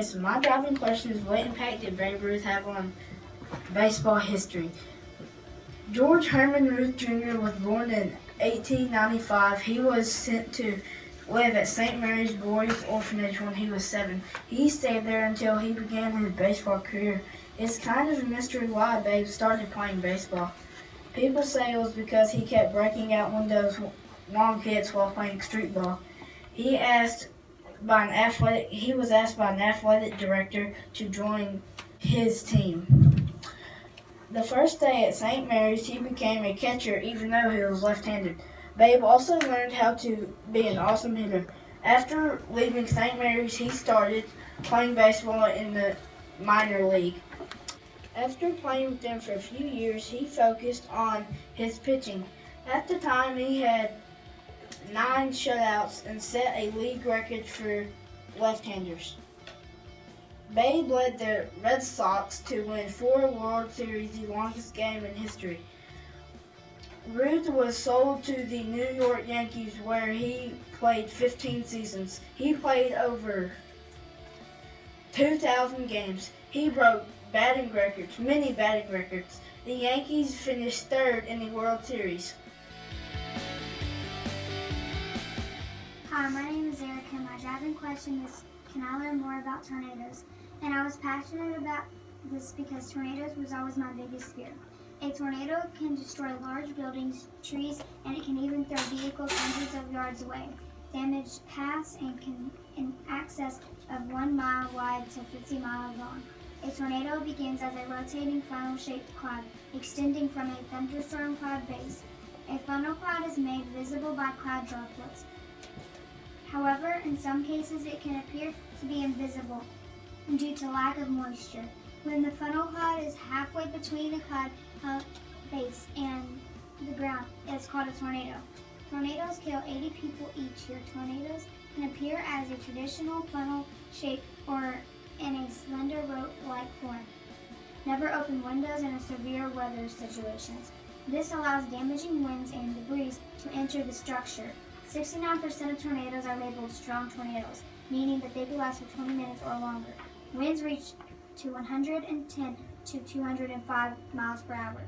Okay, so my driving question is, what impact did Babe Ruth have on baseball history? George Herman Ruth Jr. was born in 1895. He was sent to live at St. Mary's Boys Orphanage when he was 7. He stayed there until he began his baseball career. It's kind of a mystery why Babe started playing baseball. People say it was because he kept breaking out windows long hits while playing street ball. He was asked by an athletic director to join his team. The first day at St. Mary's, he became a catcher even though he was left-handed. Babe also learned how to be an awesome hitter. After leaving St. Mary's, he started playing baseball in the minor league. After playing with them for a few years, he focused on his pitching. At the time, he had 9 shutouts and set a league record for left-handers. Babe led the Red Sox to win 4 World Series, the longest game in history. Ruth was sold to the New York Yankees, where he played 15 seasons. He played over 2,000 games. He broke many batting records. The Yankees finished 3rd in the World Series. Hi, my name is Erica. My driving question is, can I learn more about tornadoes? And I was passionate about this because tornadoes was always my biggest fear. A tornado can destroy large buildings, trees, and it can even throw vehicles hundreds of yards away, damage paths, and can in excess of 1 mile wide to 50 miles long. A tornado begins as a rotating funnel-shaped cloud, extending from a thunderstorm cloud base. A funnel cloud is made visible by cloud droplets. However, in some cases it can appear to be invisible due to lack of moisture. When the funnel cloud is halfway between the cloud base and the ground, it's called a tornado. Tornadoes kill 80 people each year. Tornadoes can appear as a traditional funnel shape or in a slender rope-like form. Never open windows in a severe weather situations. This allows damaging winds and debris to enter the structure. 69% of tornadoes are labeled strong tornadoes, meaning that they can last for 20 minutes or longer. Winds reach to 110 to 205 miles per hour.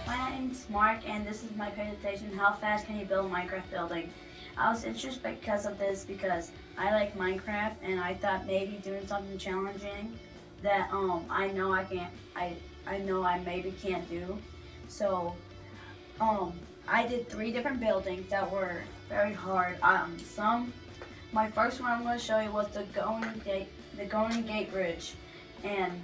My name's Mark, and this is my presentation, How Fast Can You Build a Minecraft Building? I was interested because of this because I like Minecraft, and I thought maybe doing something challenging that I know I maybe can't do. So I did 3 different buildings that were very hard. My first one I'm going to show you was the Golden Gate Bridge, and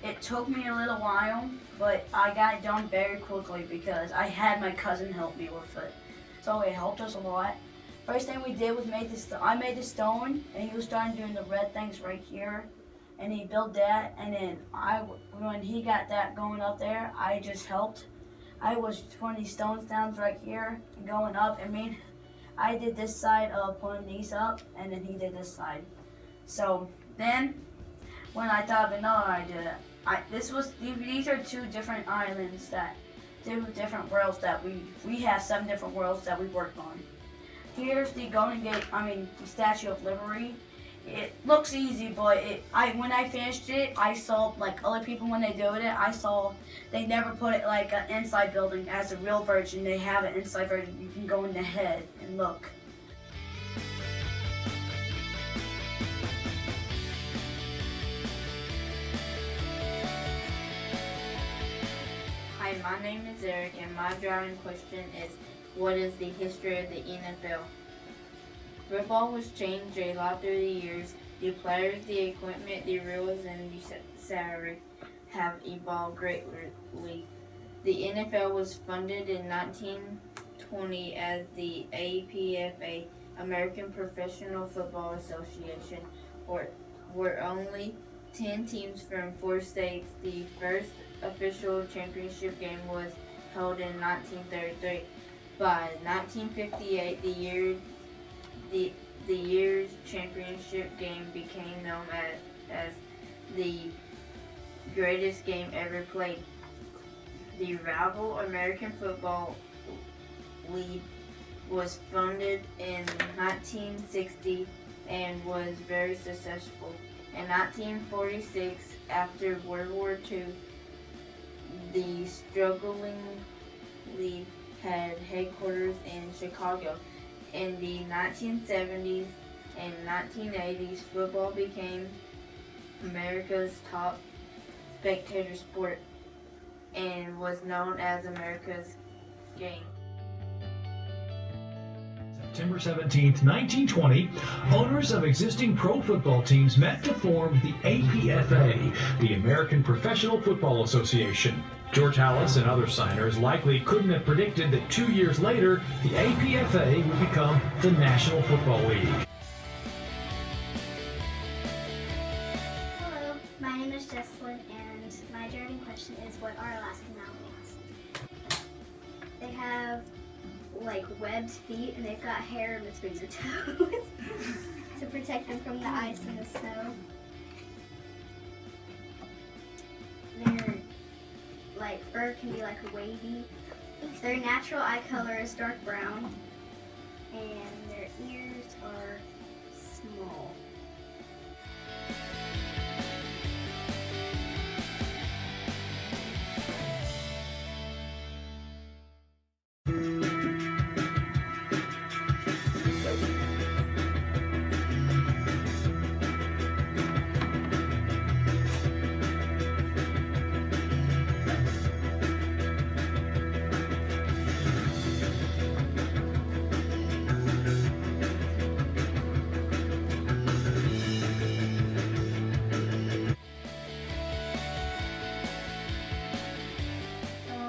it took me a little while, but I got it done very quickly because I had my cousin help me with it. So it helped us a lot. First thing we did was I made the stone, and he was starting doing the red things right here, and he built that, and then when he got that going up there, I just helped. I was putting these stones down right here and going up, and I did this side of putting these up, and then he did this side. So then, when I thought of another idea, these are 2 different islands that different worlds that we have 7 different worlds that we worked on. Here's the the Statue of Liberty. It looks easy, but when I finished it, I saw like other people when they do it, I saw they never put it like an inside building as a real version. They have an inside version. You can go in the head and look. Hi, my name is Eric, and my driving question is, what is the history of the NFL? Football was changed a lot through the years. The players, the equipment, the rules, and the salary have evolved greatly. The NFL was founded in 1920 as the APFA, American Professional Football Association, were only 10 teams from 4 states. The first official championship game was held in 1933. By 1958, the year's championship game became known as the greatest game ever played. The rival American Football League was founded in 1960 and was very successful. In 1946, after World War II, the struggling league had headquarters in Chicago. In the 1970s and 1980s, football became America's top spectator sport and was known as America's game. September 17, 1920, owners of existing pro football teams met to form the APFA, the American Professional Football Association. George Halas and other signers likely couldn't have predicted that 2 years later, the APFA would become the National Football League. Hello, my name is Jesslyn, and my driving question is, what are Alaskan mountains? They have like webbed feet, and they've got hair in between their toes to protect them from the ice and the snow. Their like fur can be like wavy. Their natural eye color is dark brown, and their ears are small.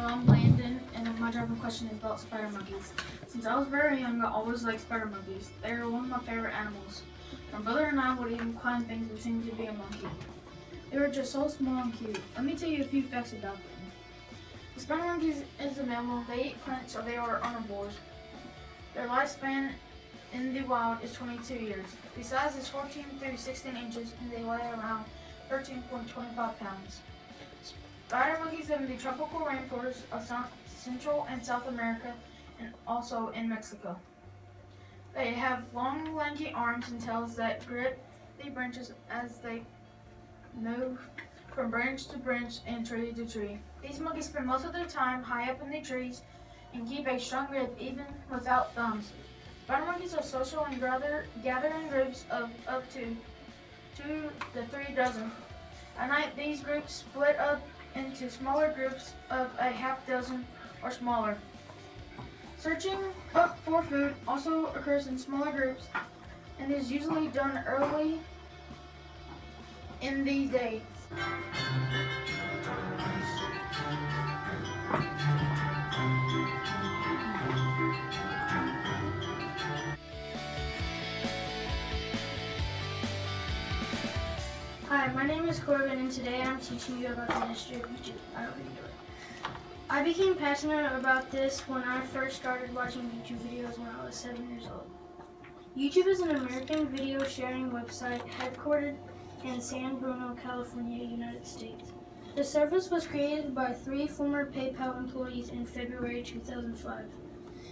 I'm Landon, and my driving question is about spider monkeys. Since I was very young, I always liked spider monkeys. They are one of my favorite animals. My brother and I would even climb things pretending to be a monkey. They were just so small and cute. Let me tell you a few facts about them. The spider monkey is a mammal. They eat plants, or they are omnivores. Their lifespan in the wild is 22 years. The size is 14 through 16 inches, and they weigh around 13.25 pounds. Spider monkeys live in the tropical rainforests of Central and South America, and also in Mexico. They have long, lanky arms and tails that grip the branches as they move from branch to branch and tree to tree. These monkeys spend most of their time high up in the trees and keep a strong grip even without thumbs. Spider monkeys are social and gather in groups of up to 2 to 3 dozen. At night, these groups split up into smaller groups of a half dozen or smaller. Searching up for food also occurs in smaller groups and is usually done early in the day. Hi, my name is Corbin, and today I'm teaching you about the history of YouTube. I hope you enjoy it. I became passionate about this when I first started watching YouTube videos when I was 7 years old. YouTube is an American video sharing website headquartered in San Bruno, California, United States. The service was created by 3 former PayPal employees in February 2005.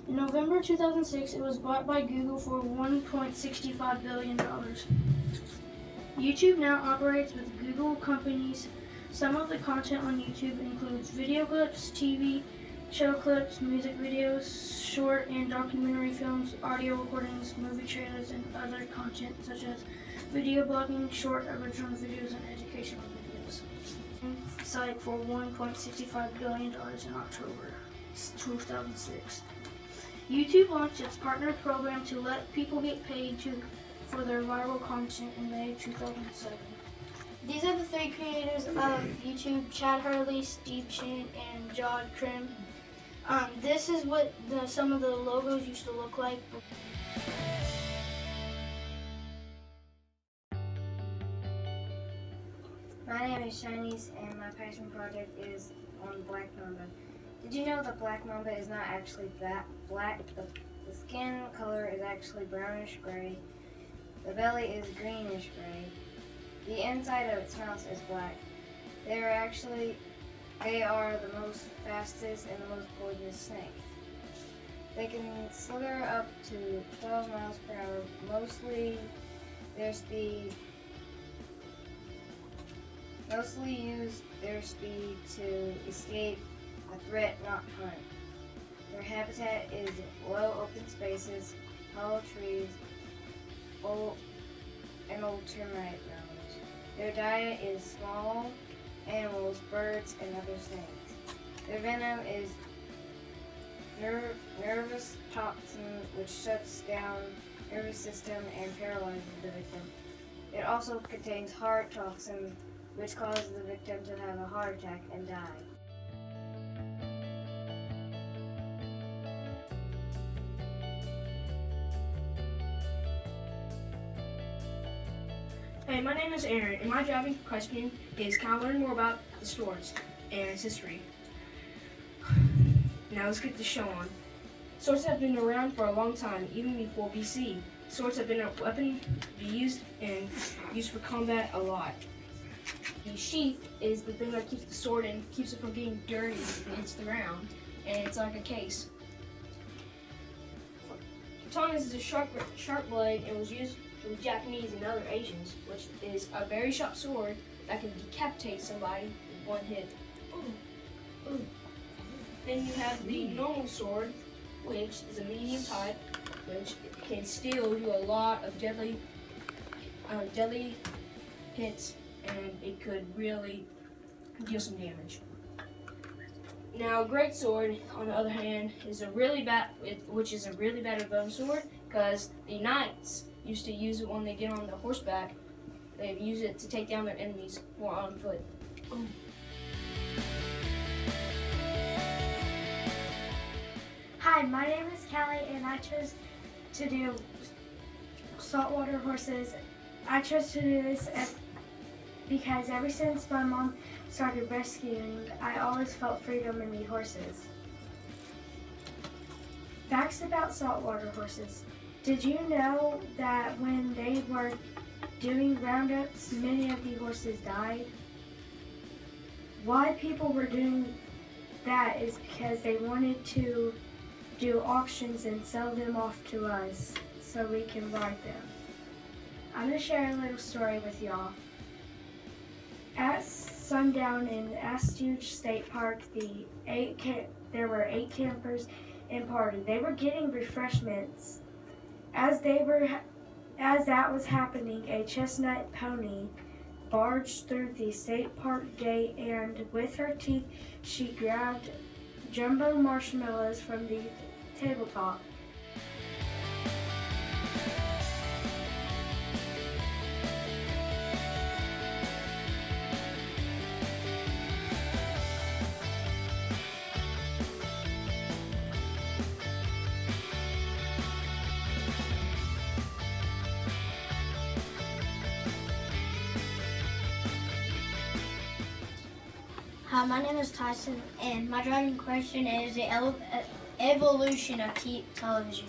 In November 2006, it was bought by Google for $1.65 billion. YouTube now operates with Google companies. Some of the content on YouTube includes video clips, TV show clips, music videos, short and documentary films, audio recordings, movie trailers, and other content such as video blogging, short original videos, and educational videos. Site for $1.65 billion in October 2006. YouTube launched its partner program to let people get paid for their viral content in May 2007. These are the 3 creators of YouTube: Chad Hurley, Steve Chin, and Jod Krim. This is what some of the logos used to look like. My name is Shanice, and my passion project is on black mamba. Did you know the black mamba is not actually that black? The skin color is actually brownish gray, The belly is greenish gray. The inside of its mouth is black. They are the most fastest and the most poisonous snake. They can slither up to 12 miles per hour. Mostly use their speed to escape a threat, not hunt. Their habitat is low open spaces, hollow trees, and old termite mounds. Their diet is small animals, birds, and other snakes. Their venom is nervous toxin which shuts down nervous system and paralyzes the victim. It also contains heart toxin which causes the victim to have a heart attack and die. Hey, my name is Aaron, and my driving question is, can I learn more about the swords and its history? Now let's get the show on. Swords have been around for a long time, even before BC. Swords have been a weapon to be used and used for combat a lot. The sheath is the thing that keeps the sword and keeps it from getting dirty if it hits the ground, and it's like a case. Katana is a sharp blade and was used from Japanese and other Asians, which is a very sharp sword that can decapitate somebody with one hit. Then you have the normal sword, which is a medium type, which can still do a lot of deadly hits, and it could really deal some damage. Now, a great sword, on the other hand, is a really bad bone sword, because the knights used to use it when they get on the horseback. They use it to take down their enemies who are on foot. Hi, my name is Callie, and I chose to do saltwater horses. I chose to do this because ever since my mom started rescuing, I always felt freedom in the horses. Facts about saltwater horses. Did you know that when they were doing roundups, many of the horses died? Why people were doing that is because they wanted to do auctions and sell them off to us so we can ride them. I'm going to share a little story with y'all. At sundown in Astute State Park, there were 8 campers and party. They were getting refreshments. As that was happening, a chestnut pony barged through the state park gate, and with her teeth, she grabbed jumbo marshmallows from the tabletop. Hi, my name is Tyson, and my driving question is the evolution of television.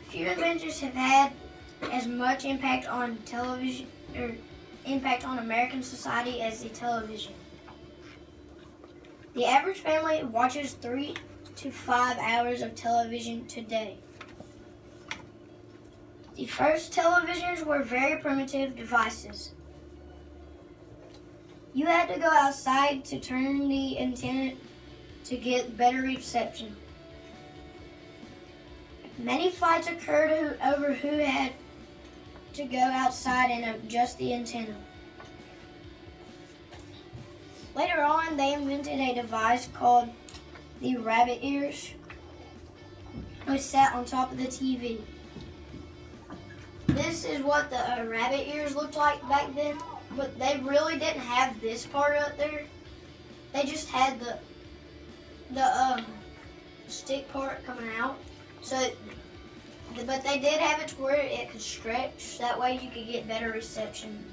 Few inventions have had as much impact on television or impact on American society as the television. The average family watches 3 to 5 hours of television today. The first televisions were very primitive devices. You had to go outside to turn the antenna to get better reception. Many fights occurred over who had to go outside and adjust the antenna. Later on, they invented a device called the rabbit ears, which sat on top of the TV. This is what the rabbit ears looked like back then. But they really didn't have this part up there. They just had the stick part coming out. But they did have it to where it could stretch. That way you could get better reception.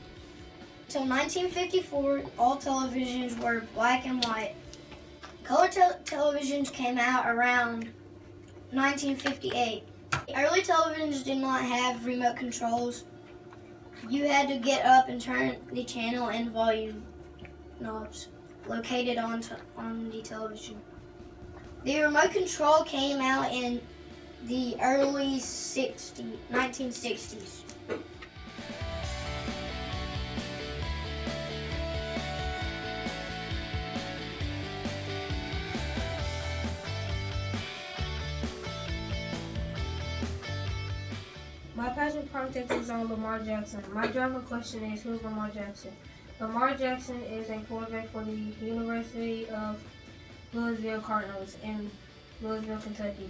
Till 1954, all televisions were black and white. Color televisions came out around 1958. Early televisions did not have remote controls. You had to get up and turn the channel and volume knobs located on the television. The remote control came out in the early 1960s. My passion project is on Lamar Jackson. My driving question is, who's Lamar Jackson? Lamar Jackson is a quarterback for the University of Louisville Cardinals in Louisville, Kentucky.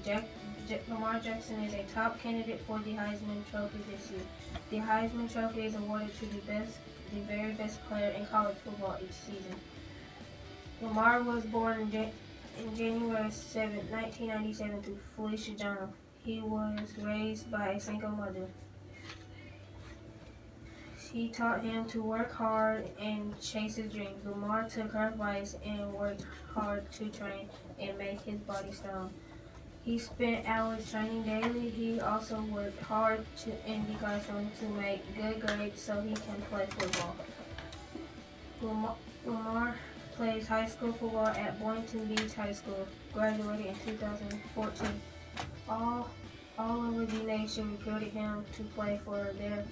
Lamar Jackson is a top candidate for the Heisman Trophy this year. The Heisman Trophy is awarded to the very best player in college football each season. Lamar was born in January 7, 1997 to Felicia Jones. He was raised by a single mother. She taught him to work hard and chase his dreams. Lamar took her advice and worked hard to train and make his body strong. He spent hours training daily. He also worked hard in the classroom to make good grades so he can play football. Lamar plays high school football at Boynton Beach High School, graduated in 2014. All over the nation recruited him to play for their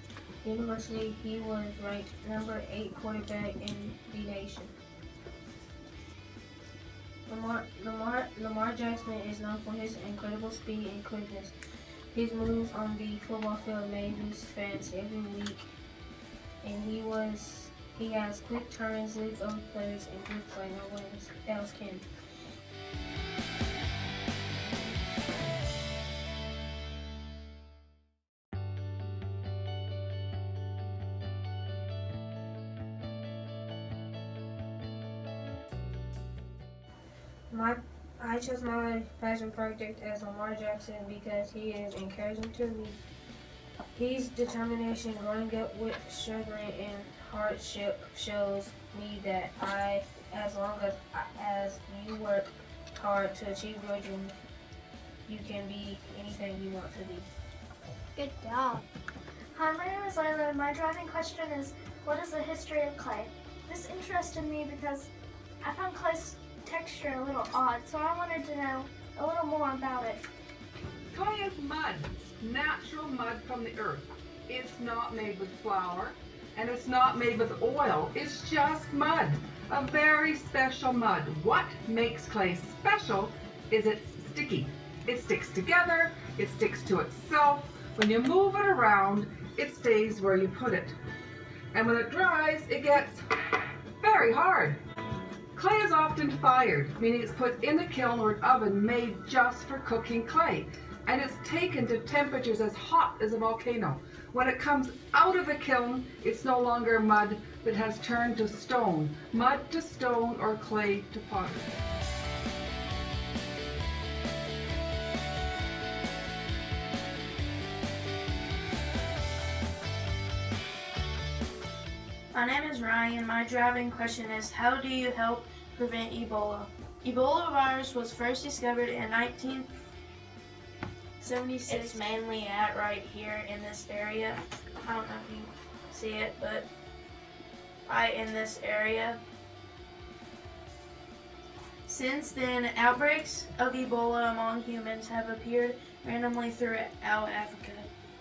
university. He was ranked number 8 quarterback in the nation. Lamar Jackson is known for his incredible speed and quickness. His moves on the football field made his fans every week, and he has quick turns, leaps over players, and grips like no one else can. I chose my passion project as Lamar Jackson because he is encouraging to me. His determination growing up with struggle and hardship shows me that as long as you work hard to achieve your dreams, you can be anything you want to be. Good job. Hi, my name is Layla, and my driving question is, what is the history of clay? This interested me because I found clay's texture a little odd, so I wanted to know a little more about it. Clay is mud, natural mud from the earth. It's not made with flour, and it's not made with oil. It's just mud, a very special mud. What makes clay special is it's sticky. It sticks together, it sticks to itself. When you move it around, it stays where you put it. And when it dries, it gets very hard. Clay is often fired, meaning it's put in a kiln or an oven made just for cooking clay. And it's taken to temperatures as hot as a volcano. When it comes out of the kiln, it's no longer mud, but has turned to stone. Mud to stone or clay to pottery. My name is Ryan. My driving question is, how do you help prevent Ebola? Ebola virus was first discovered in 1976. It's mainly right here in this area. I don't know if you see it, but right in this area. Since then, outbreaks of Ebola among humans have appeared randomly throughout Africa.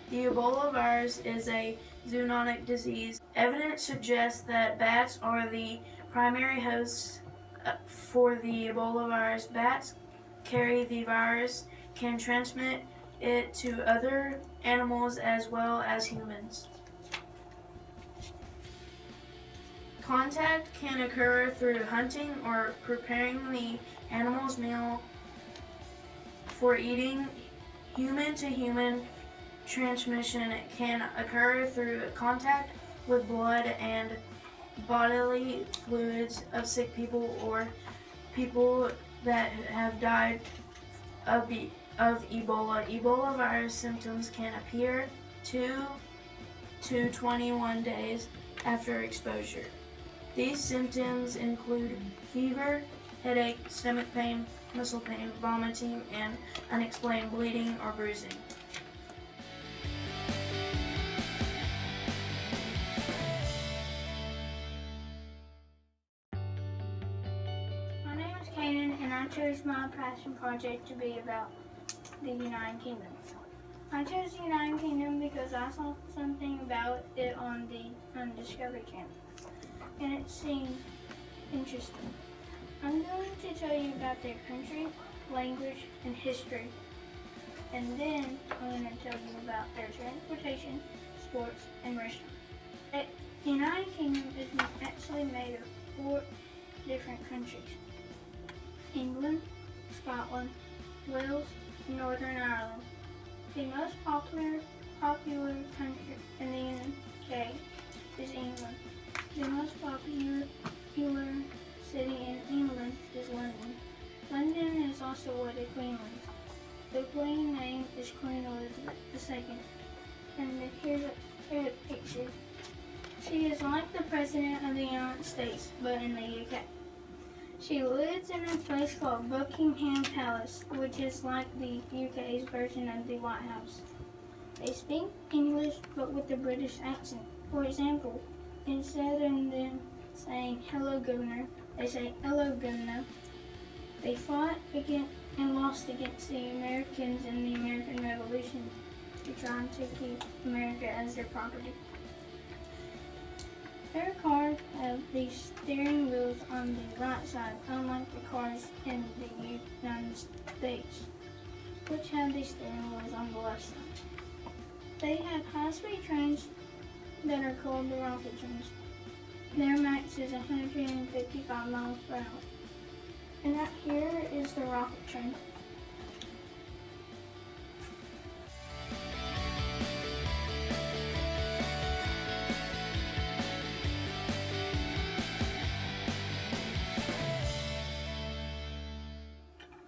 The Ebola virus is a zoonotic disease. Evidence suggests that bats are the primary hosts for the Ebola virus. Bats carry the virus, can transmit it to other animals as well as humans. Contact can occur through hunting or preparing the animal's meal for eating. Human-to-human transmission can occur through contact with blood and bodily fluids of sick people or people that have died of Ebola. Ebola virus symptoms can appear 2 to 21 days after exposure. These symptoms include fever, headache, stomach pain, muscle pain, vomiting, and unexplained bleeding or bruising. Landon, and I chose my passion project to be about the United Kingdom. I chose the United Kingdom because I saw something about it on the Discovery Channel, and it seemed interesting. I'm going to tell you about their country, language, and history, and then I'm going to tell you about their transportation, sports, and restaurants. The United Kingdom is actually made of 4 different countries: England, Scotland, Wales, and Northern Ireland. The most popular country in the UK is England. The most popular city in England is London. London is also where the Queen lives. The Queen name is Queen Elizabeth II. And here's a picture. She is like the President of the United States, but in the UK. She lives in a place called Buckingham Palace, which is like the UK's version of the White House. They speak English, but with a British accent. For example, instead of them saying "Hello, Governor," they say "Hello, Governor." They fought against and lost against the Americans in the American Revolution, trying to keep America as their property. Their cars have the steering wheels on the right side, unlike the cars in the United States, which have the steering wheels on the left side. They have high-speed trains that are called the rocket trains. Their max is 155 miles per hour. And up here is the rocket train.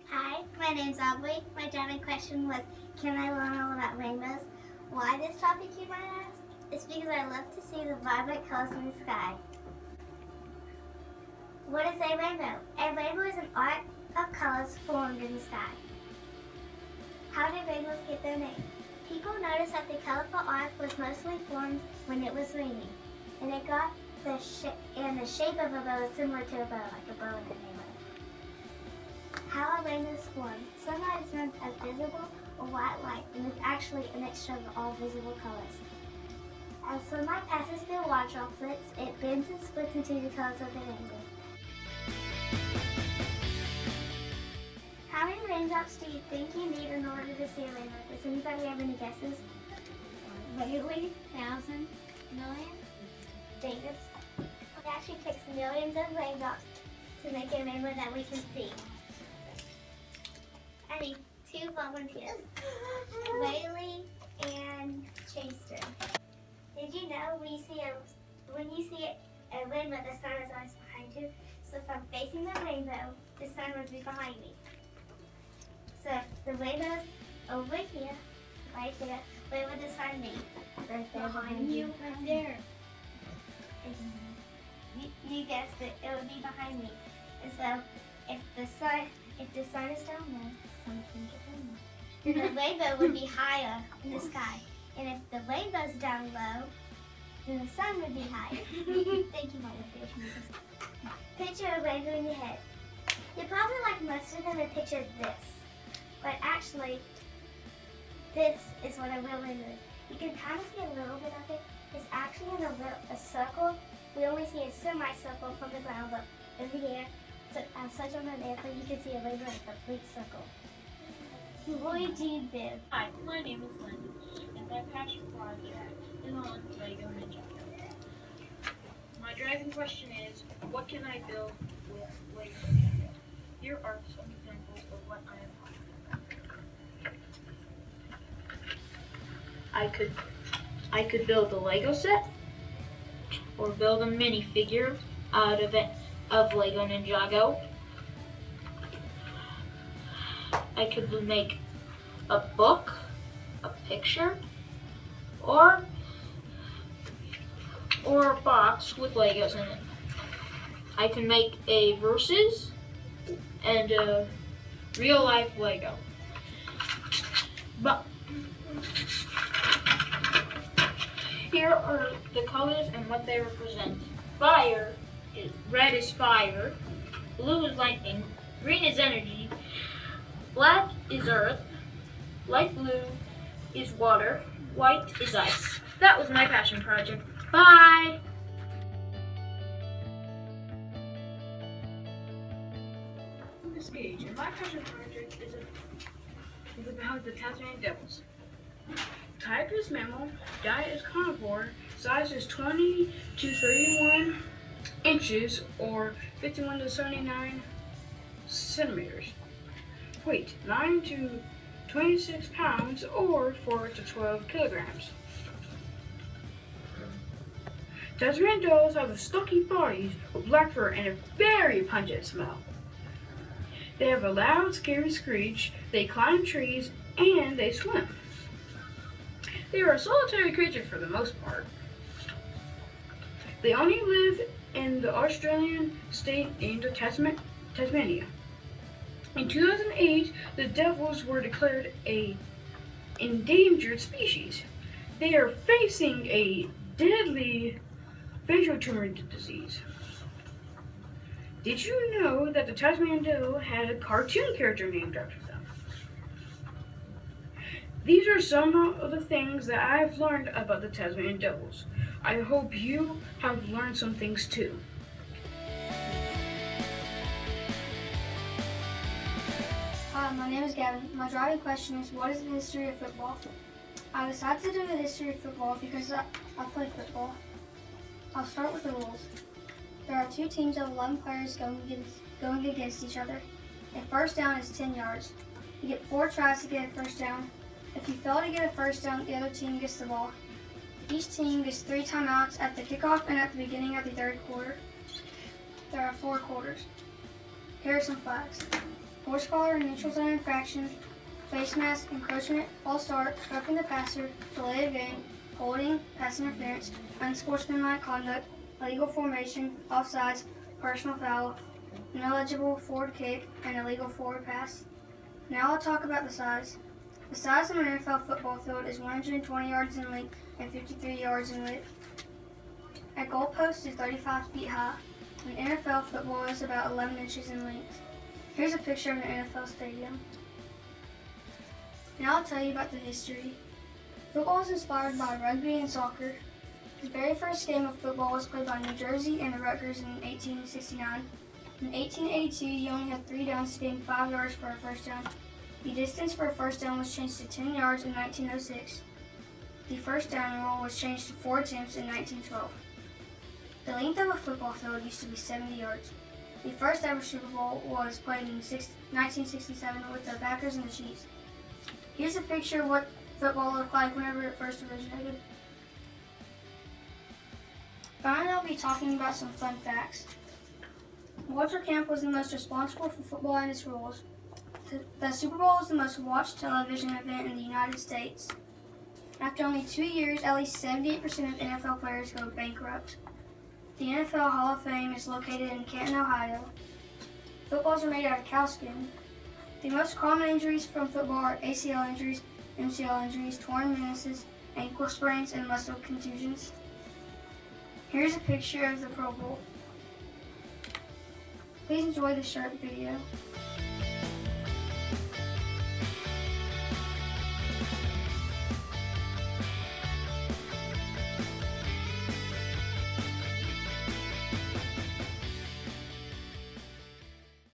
Hi, my name's Aubrey. My driving question was, can I learn all about rainbows? Why this topic, you might ask? It's because I love to see the vibrant colors in the sky. What is a rainbow? A rainbow is an arc of colors formed in the sky. How did rainbows get their name? People noticed that the colorful arc was mostly formed when it was raining, and it got the shape of a bow is similar to a bow, like a bow in a rainbow. How are rainbows formed? Sunlight is known as visible or white light, and is actually a mixture of all visible colors. As sunlight passes through water droplets, it bends and splits into the colors of the rainbow. How many raindrops do you think you need in order to see a rainbow? Does anybody have any guesses? Really? Thousands? Millions? Davis? It actually takes millions of raindrops to make a rainbow that we can see. I need 2 volunteers. Laylee and Chaster. Did you know when you see a rainbow, the sun is always behind you? So if I'm facing the rainbow, the sun would be behind me. So if the rainbow's over here, right there, where would the sun be? Right there behind you. Right there. You guessed it. It would be behind me. And so if the sun is down there, the sun can get rainbow. Then the rainbow would be higher in the sky. And if the rainbow's down low, then the sun would be higher. Thank you, Mother. Picture a rainbow in your head. You're probably like most of them have pictured this. But actually, this is what a real rainbow is. You can kind of see a little bit of it. It's actually in a circle. We only see a semicircle from the ground, but in the air, so such on an airplane, you can see a rainbow in a complete circle. Roy G. Bibb. Hi, my name is Lynn, and my passion project is on Lego Ninjago. My driving question is, what can I build with Lego Ninjago? Here are some examples of what I am talking about. I could build a Lego set, or build a minifigure out of it of Lego Ninjago. I could make a book, a picture, or a box with Legos in it. I can make a Versus and a real life Lego. But here are the colors and what they represent. Red is fire, blue is lightning, Green is energy. Black is earth. Light blue is water. White is ice. That was my passion project. Bye! Miss Gage, and my passion project is about the Tasmanian devils. Type is mammal, diet is carnivore, size is 20 to 31 inches or 51 to 79 centimeters. Weight 9 to 26 pounds or 4 to 12 kilograms. Tasmanian devils have a stocky bodies with black fur and a very pungent smell. They have a loud, scary screech, they climb trees, and they swim. They are a solitary creature for the most part. They only live in the Australian state named Tasmania. In 2008, the devils were declared an endangered species. They are facing a deadly facial tumor disease. Did you know that the Tasmanian devil had a cartoon character named after them? These are some of the things that I've learned about the Tasmanian devils. I hope you have learned some things too. Hi, my name is Gavin. My driving question is, what is the history of football? I decided to do the history of football because I play football. I'll start with the rules. There are 2 teams of 11 players going against each other. A first down is 10 yards. You get 4 tries to get a first down. If you fail to get a first down, the other team gets the ball. Each team gets 3 timeouts at the kickoff and at the beginning of the third quarter. There are 4 quarters. Here are some flags. Horse collar, neutral zone infraction, face mask, encroachment, false start, roughing the passer, delay of game, holding, pass interference, unsportsmanlike conduct, illegal formation, offsides, personal foul, ineligible forward kick, and illegal forward pass. Now I'll talk about the size. The size of an NFL football field is 120 yards in length and 53 yards in width. A goalpost is 35 feet high. An NFL football is about 11 inches in length. Here's a picture of an NFL stadium. Now I'll tell you about the history. Football is inspired by rugby and soccer. The very first game of football was played by New Jersey and the Rutgers in 1869. In 1882, you only had 3 downs to gain 5 yards for a first down. The distance for a first down was changed to 10 yards in 1906. The first down rule was changed to 4 attempts in 1912. The length of a football field used to be 70 yards. The first ever Super Bowl was played in 1967 with the Packers and the Chiefs. Here's a picture of what football looked like whenever it first originated. Finally, I'll be talking about some fun facts. Walter Camp was the most responsible for football and its rules. The Super Bowl is the most watched television event in the United States. After only 2 years, at least 78% of NFL players go bankrupt. The NFL Hall of Fame is located in Canton, Ohio. Footballs are made out of cow skin. The most common injuries from football are ACL injuries, MCL injuries, torn meniscus, ankle sprains, and muscle contusions. Here's a picture of the Pro Bowl. Please enjoy the short video.